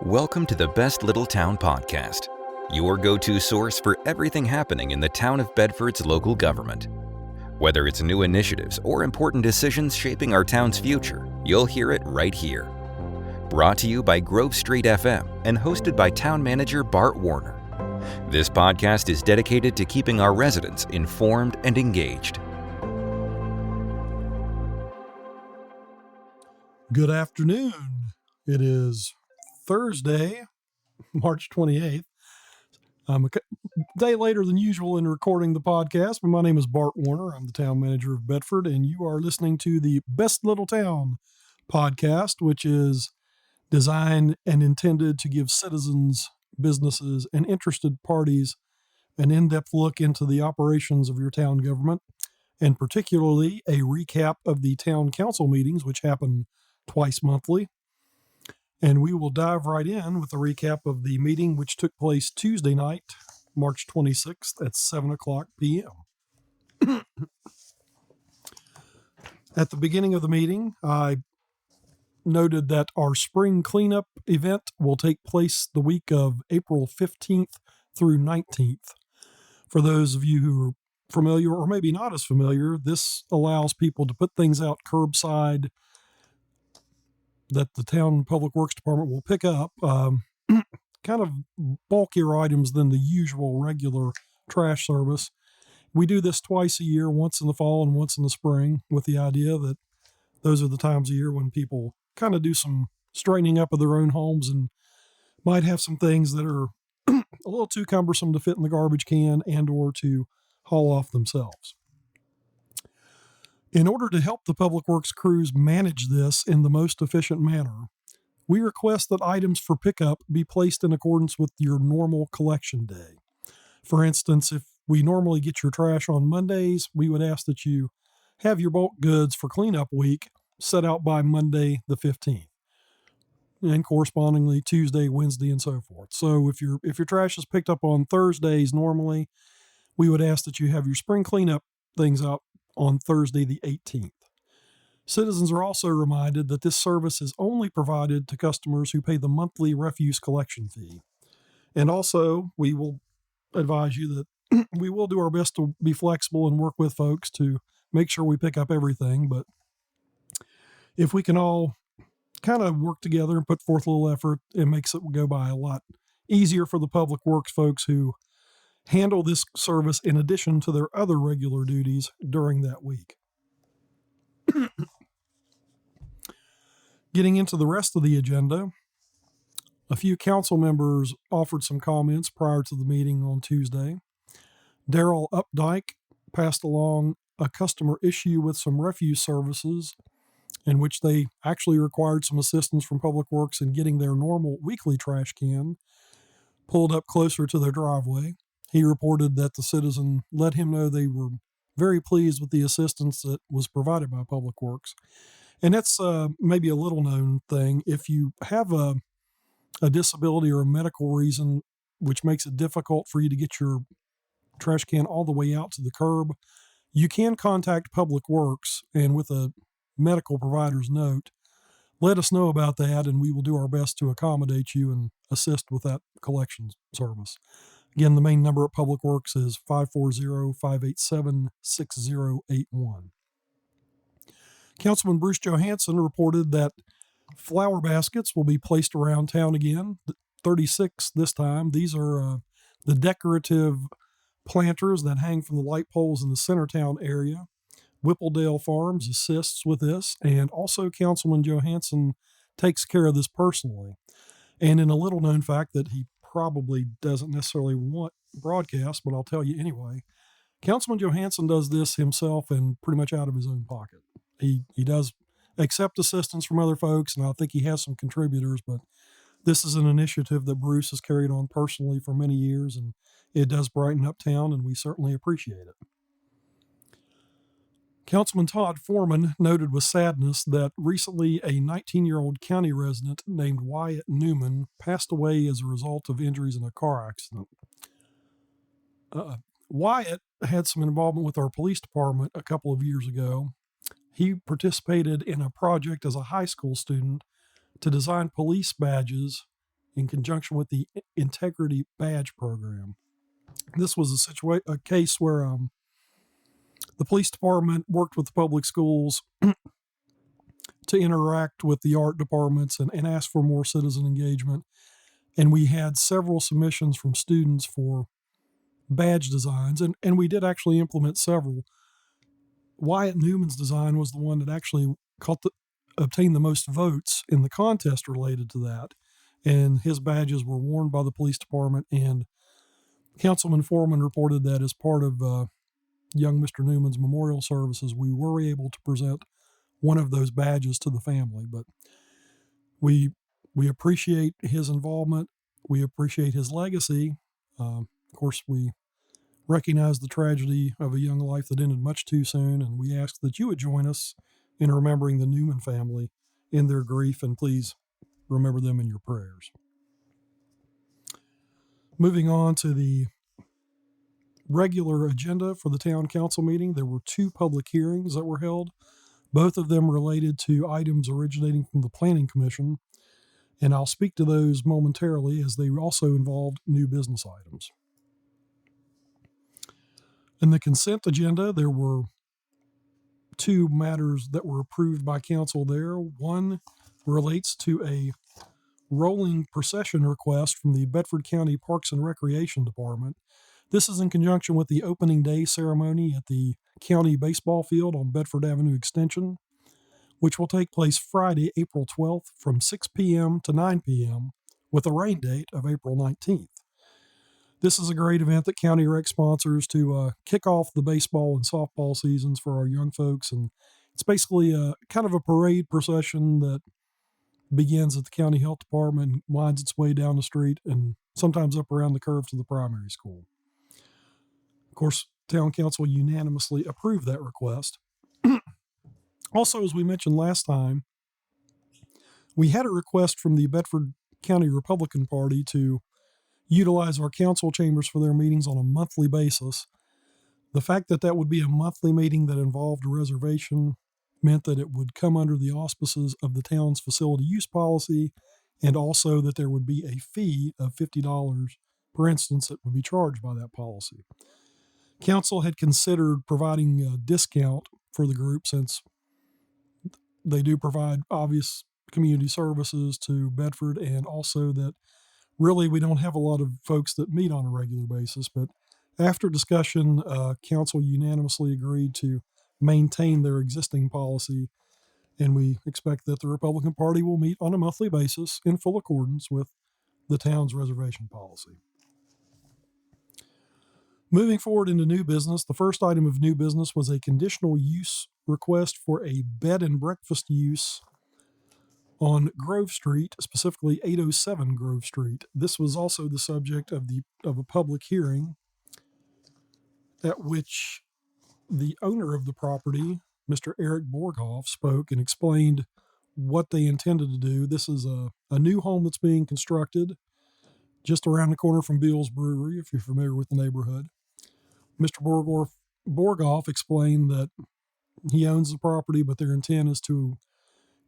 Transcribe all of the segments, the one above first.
Welcome to the Best Little Town Podcast, your go-to source for everything happening in the town of Bedford's local government. Whether it's new initiatives or important decisions shaping our town's future, you'll hear it right here. Brought to you by Grove Street FM and hosted by Town Manager Bart Warner. This podcast is dedicated to keeping our residents informed and engaged. Good afternoon. It is Thursday, March 28th. I'm a day later than usual in recording the podcast, but my name is Bart Warner. I'm the town manager of Bedford, and you are listening to the Best Little Town podcast, which is designed and intended to give citizens, businesses, and interested parties an in-depth look into the operations of your town government, and particularly a recap of the town council meetings, which happen twice monthly. And we will dive right in with a recap of the meeting which took place Tuesday night, March 26th at 7 o'clock p.m. At the beginning of the meeting, I noted that our spring cleanup event will take place the week of April 15th through 19th. For those of you who are familiar or maybe not as familiar, this allows people to put things out curbside that the town public works department will pick up, kind of bulkier items than the usual regular trash service. We do this twice a year, once in the fall and once in the spring, with the idea that those are the times of year when people kind of do some straightening up of their own homes and might have some things that are a little too cumbersome to fit in the garbage can and or to haul off themselves. In order to help the Public Works crews manage this in the most efficient manner, we request that items for pickup be placed in accordance with your normal collection day. For instance, if we normally get your trash on Mondays, we would ask that you have your bulk goods for cleanup week set out by Monday the 15th, and correspondingly Tuesday, Wednesday, and so forth. So if your trash is picked up on Thursdays normally, we would ask that you have your spring cleanup things out on Thursday the 18th. Citizens are also reminded that this service is only provided to customers who pay the monthly refuse collection fee. And also, we will advise you that we will do our best to be flexible and work with folks to make sure we pick up everything, but if we can all kind of work together and put forth a little effort, it makes it go by a lot easier for the public works folks who handle this service in addition to their other regular duties during that week. Getting into the rest of the agenda, a few council members offered some comments prior to the meeting on Tuesday. Darrell Updike passed along a customer issue with some refuse services in which they actually required some assistance from Public Works in getting their normal weekly trash can pulled up closer to their driveway. He reported that the citizen let him know they were very pleased with the assistance that was provided by Public Works. And that's maybe a little known thing. If you have a disability or a medical reason which makes it difficult for you to get your trash can all the way out to the curb, you can contact Public Works, and with a medical provider's note, let us know about that, and we will do our best to accommodate you and assist with that collection service. Again, the main number at Public Works is 540-587-6081. Councilman Bruce Johansson reported that flower baskets will be placed around town again, 36 this time. These are the decorative planters that hang from the light poles in the Centertown area. Whippledale Farms assists with this, and also Councilman Johansson takes care of this personally. And in a little known fact that he probably doesn't necessarily want broadcast, but I'll tell you anyway, Councilman Johansson does this himself and pretty much out of his own pocket. He does accept assistance from other folks, and I think he has some contributors, but this is an initiative that Bruce has carried on personally for many years, and it does brighten up town, and we certainly appreciate it. Councilman Todd Foreman noted with sadness that recently a 19-year-old county resident named Wyatt Newman passed away as a result of injuries in a car accident. Wyatt had some involvement with our police department a couple of years ago. He participated in a project as a high school student to design police badges in conjunction with the Integrity Badge Program. This was a case where the police department worked with the public schools to interact with the art departments and ask for more citizen engagement. And we had several submissions from students for badge designs, and we did actually implement several. Wyatt Newman's design was the one that actually obtained the most votes in the contest related to that. And his badges were worn by the police department, and Councilman Foreman reported that as part of young Mr. Newman's memorial services, we were able to present one of those badges to the family. But we appreciate his involvement. We appreciate his legacy. Of course, we recognize the tragedy of a young life that ended much too soon, and we ask that you would join us in remembering the Newman family in their grief, and please remember them in your prayers. Moving on to the regular agenda for the town council meeting, there were 2 public hearings that were held, both of them related to items originating from the Planning Commission, and I'll speak to those momentarily as they also involved new business items. In the consent agenda, there were 2 matters that were approved by council there. One relates to a rolling procession request from the Bedford County Parks and Recreation Department. This is in conjunction with the opening day ceremony at the county baseball field on Bedford Avenue Extension, which will take place Friday, April 12th from 6 p.m. to 9 p.m. with a rain date of April 19th. This is a great event that County Rec sponsors to kick off the baseball and softball seasons for our young folks, and it's basically a kind of a parade procession that begins at the county health department and winds its way down the street and sometimes up around the curve to the primary school. Of course, town council unanimously approved that request. Also, as we mentioned last time, we had a request from the Bedford County Republican Party to utilize our council chambers for their meetings on a monthly basis. The fact that that would be a monthly meeting that involved a reservation meant that it would come under the auspices of the town's facility use policy, and also that there would be a fee of $50 per instance that would be charged by that policy. Council had considered providing a discount for the group since they do provide obvious community services to Bedford, and also that really we don't have a lot of folks that meet on a regular basis. But after discussion, council unanimously agreed to maintain their existing policy, and we expect that the Republican Party will meet on a monthly basis in full accordance with the town's reservation policy. Moving forward into new business, the first item of new business was a conditional use request for a bed and breakfast use on Grove Street, specifically 807 Grove Street. This was also the subject of a public hearing at which the owner of the property, Mr. Eric Borghoff, spoke and explained what they intended to do. This is a new home that's being constructed just around the corner from Beal's Brewery, if you're familiar with the neighborhood. Mr. Borghoff explained that he owns the property, but their intent is to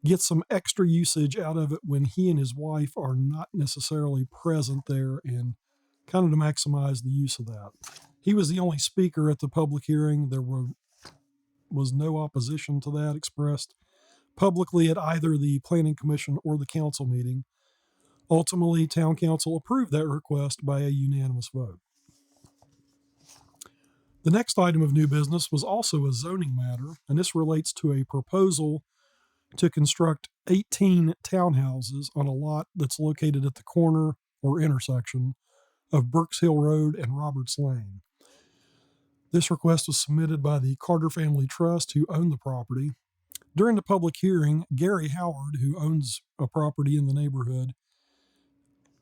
get some extra usage out of it when he and his wife are not necessarily present there, and kind of to maximize the use of that. He was the only speaker at the public hearing. There was no opposition to that expressed publicly at either the Planning Commission or the council meeting. Ultimately, town council approved that request by a unanimous vote. The next item of new business was also a zoning matter, and this relates to a proposal to construct 18 townhouses on a lot that's located at the corner or intersection of Brooks Hill Road and Roberts Lane. This request was submitted by the Carter Family Trust, who own the property. During the public hearing, Gary Howard, who owns a property in the neighborhood,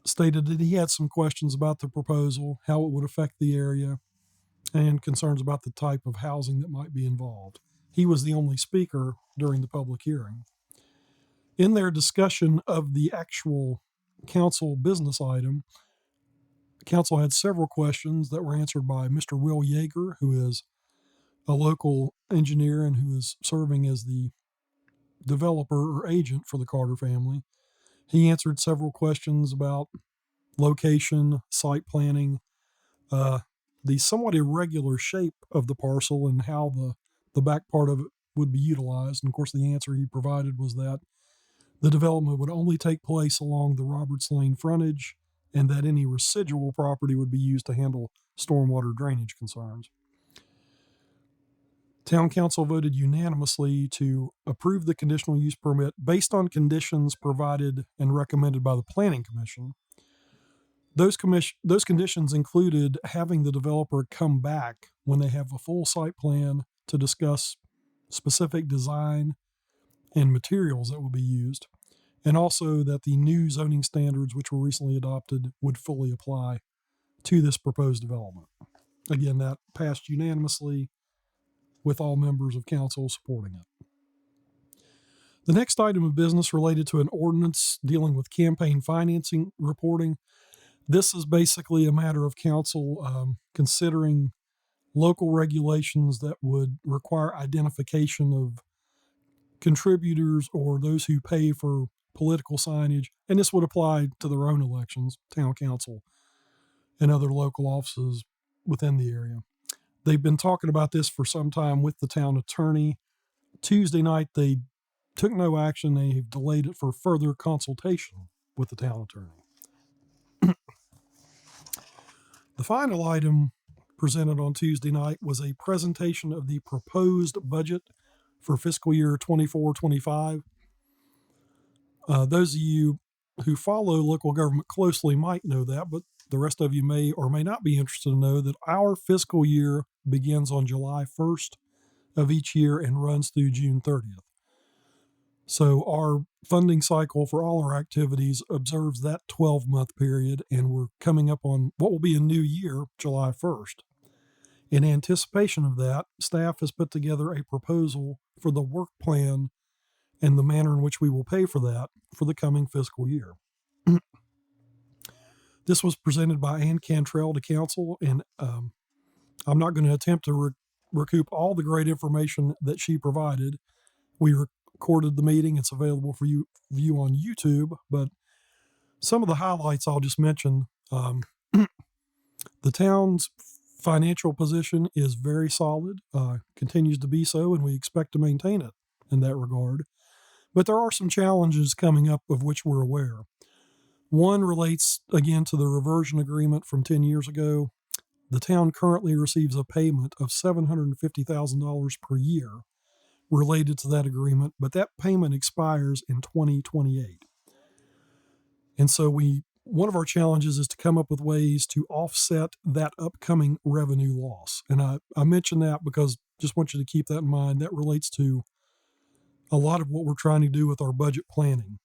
stated that he had some questions about the proposal, how it would affect the area, and concerns about the type of housing that might be involved. He was the only speaker during the public hearing. In their discussion of the actual council business item, council had several questions that were answered by Mr. Will Yeager, who is a local engineer and who is serving as the developer or agent for the Carter family. He answered several questions about location, site planning, the somewhat irregular shape of the parcel, and how the back part of it would be utilized. And of course, the answer he provided was that the development would only take place along the Roberts Lane frontage, and that any residual property would be used to handle stormwater drainage concerns. Town Council voted unanimously to approve the conditional use permit based on conditions provided and recommended by the Planning Commission. Those conditions included having the developer come back when they have a full site plan to discuss specific design and materials that will be used, and also that the new zoning standards, which were recently adopted, would fully apply to this proposed development. Again, that passed unanimously with all members of council supporting it. The next item of business related to an ordinance dealing with campaign financing reporting. This is basically a matter of council considering local regulations that would require identification of contributors or those who pay for political signage, and this would apply to their own elections, town council, and other local offices within the area. They've been talking about this for some time with the town attorney. Tuesday night, they took no action. They've delayed it for further consultation with the town attorney. The final item presented on Tuesday night was a presentation of the proposed budget for fiscal year 24-25. Those of you who follow local government closely might know that, but the rest of you may or may not be interested to know that our fiscal year begins on July 1st of each year and runs through June 30th. So our funding cycle for all our activities observes that 12-month period, and we're coming up on what will be a new year, July 1st. In anticipation of that, staff has put together a proposal for the work plan and the manner in which we will pay for that for the coming fiscal year. This was presented by Ann Cantrell to council, and I'm not going to attempt to recoup all the great information that she provided. We recorded the meeting. It's available for you view on YouTube, but some of the highlights I'll just mention. The town's financial position is very solid, continues to be so, and we expect to maintain it in that regard. But there are some challenges coming up of which we're aware. One relates, again, to the reversion agreement from 10 years ago. The town currently receives a payment of $750,000 per year related to that agreement, but that payment expires in 2028. And so one of our challenges is to come up with ways to offset that upcoming revenue loss. And I mention that because just want you to keep that in mind. That relates to a lot of what we're trying to do with our budget planning.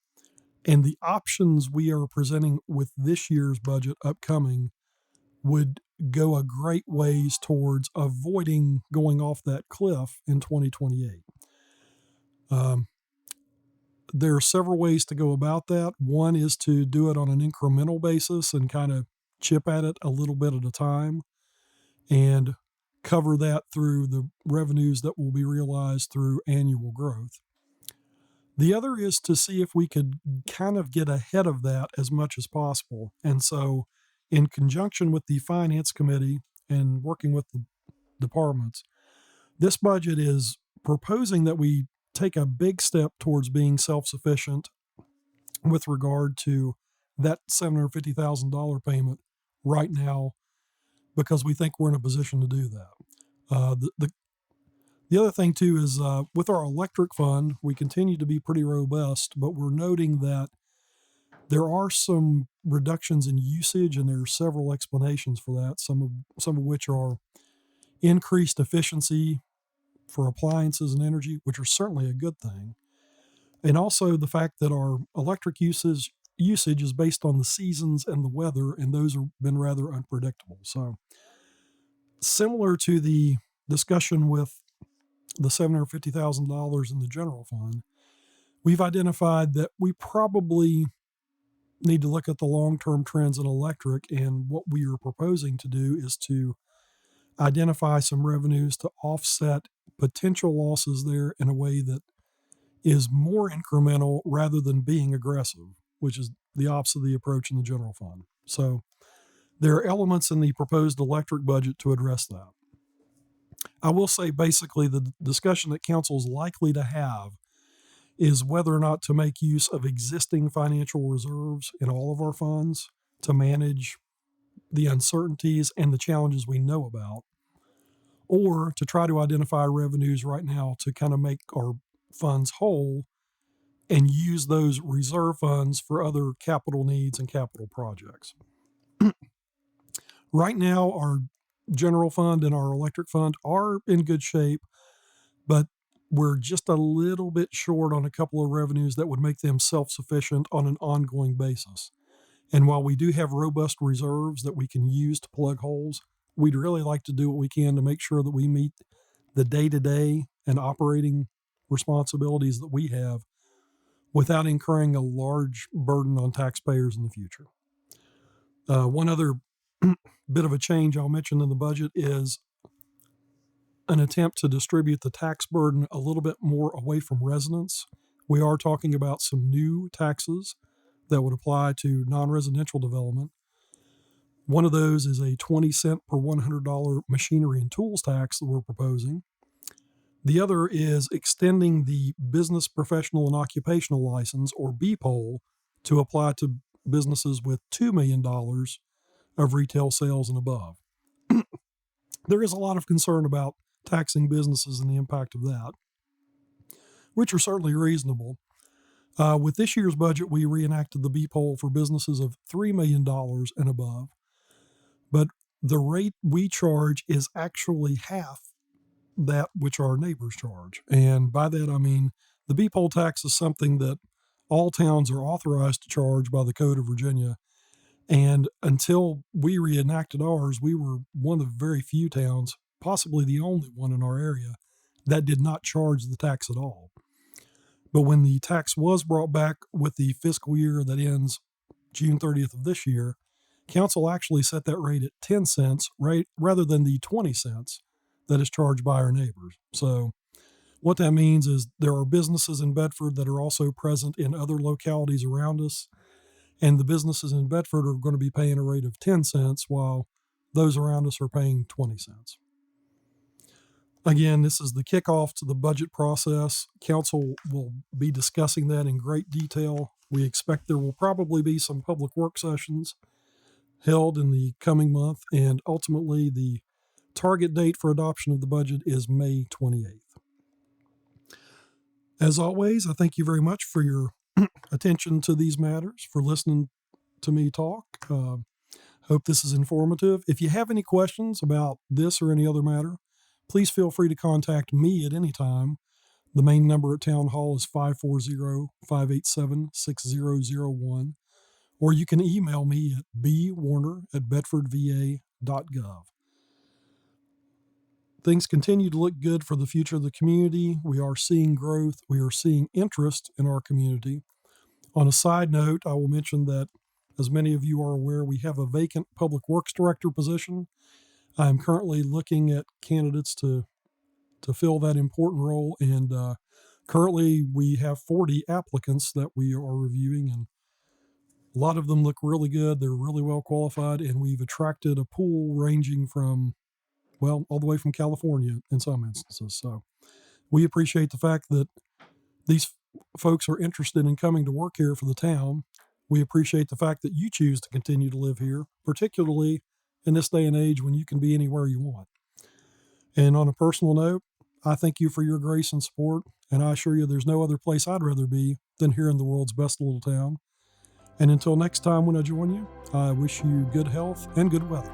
And the options we are presenting with this year's budget upcoming would go a great ways towards avoiding going off that cliff in 2028. There are several ways to go about that. One is to do it on an incremental basis and kind of chip at it a little bit at a time and cover that through the revenues that will be realized through annual growth. The other is to see if we could kind of get ahead of that as much as possible. And so in conjunction with the Finance Committee and working with the departments, this budget is proposing that we take a big step towards being self-sufficient with regard to that $750,000 payment right now, because we think we're in a position to do that. The other thing, too, is with our electric fund, we continue to be pretty robust, but we're noting that there are some reductions in usage, and there are several explanations for that, some of which are increased efficiency for appliances and energy, which are certainly a good thing, and also the fact that our electric usage is based on the seasons and the weather, and those have been rather unpredictable. So similar to the discussion with the $750,000 in the general fund, we've identified that we probably need to look at the long-term trends in electric, and what we are proposing to do is to identify some revenues to offset potential losses there in a way that is more incremental rather than being aggressive. which is the opposite of the approach in the general fund. So there are elements in the proposed electric budget to address that. I will say basically the discussion that council is likely to have is whether or not to make use of existing financial reserves in all of our funds to manage the uncertainties and the challenges we know about, or to try to identify revenues right now to kind of make our funds whole and use those reserve funds for other capital needs and capital projects. Right now, our general fund and our electric fund are in good shape, but we're just a little bit short on a couple of revenues that would make them self-sufficient on an ongoing basis. And while we do have robust reserves that we can use to plug holes, we'd really like to do what we can to make sure that we meet the day-to-day and operating responsibilities that we have without incurring a large burden on taxpayers in the future. One other bit of a change I'll mention in the budget is an attempt to distribute the tax burden a little bit more away from residents. We are talking about some new taxes that would apply to non-residential development. One of those is a 20 cent per $100 machinery and tools tax that we're proposing. The other is extending the business professional and occupational license, or BPOL, to apply to businesses with $2 million of retail sales and above. There is a lot of concern about taxing businesses and the impact of that, which are certainly reasonable. With this year's budget, we reenacted the BPOL for businesses of $3 million and above, but the rate we charge is actually half that which our neighbors charge. And by that, I mean the BPOL tax is something that all towns are authorized to charge by the Code of Virginia. And until we reenacted ours, we were one of the very few towns, possibly the only one in our area, that did not charge the tax at all. But when the tax was brought back with the fiscal year that ends June 30th of this year, council actually set that rate at 10 cents rather than the 20 cents that is charged by our neighbors. So what that means is there are businesses in Bedford that are also present in other localities around us, and the businesses in Bedford are going to be paying a rate of 10 cents while those around us are paying 20 cents. Again, this is the kickoff to the budget process. Council will be discussing that in great detail. We expect there will probably be some public work sessions held in the coming month, and ultimately the target date for adoption of the budget is May 28th. As always, I thank you very much for your attention to these matters, for listening to me talk. Hope this is informative. If you have any questions about this or any other matter, please feel free to contact me at any time. The main number at Town Hall is 540-587-6001, or you can email me at bwarner@bedfordva.gov. Things continue to look good for the future of the community. We are seeing growth. We are seeing interest in our community. On a side note, I will mention that, as many of you are aware, we have a vacant public works director position. I am currently looking at candidates to fill that important role, and currently we have 40 applicants that we are reviewing, and a lot of them look really good. They're really well qualified, and we've attracted a pool ranging from, well, all the way from California in some instances. So we appreciate the fact that these folks are interested in coming to work here for the town. We appreciate the fact that you choose to continue to live here, particularly in this day and age when you can be anywhere you want. And on a personal note, I thank you for your grace and support, and I assure you there's no other place I'd rather be than here in the world's best little town. And until next time when I join you, I wish you good health and good weather.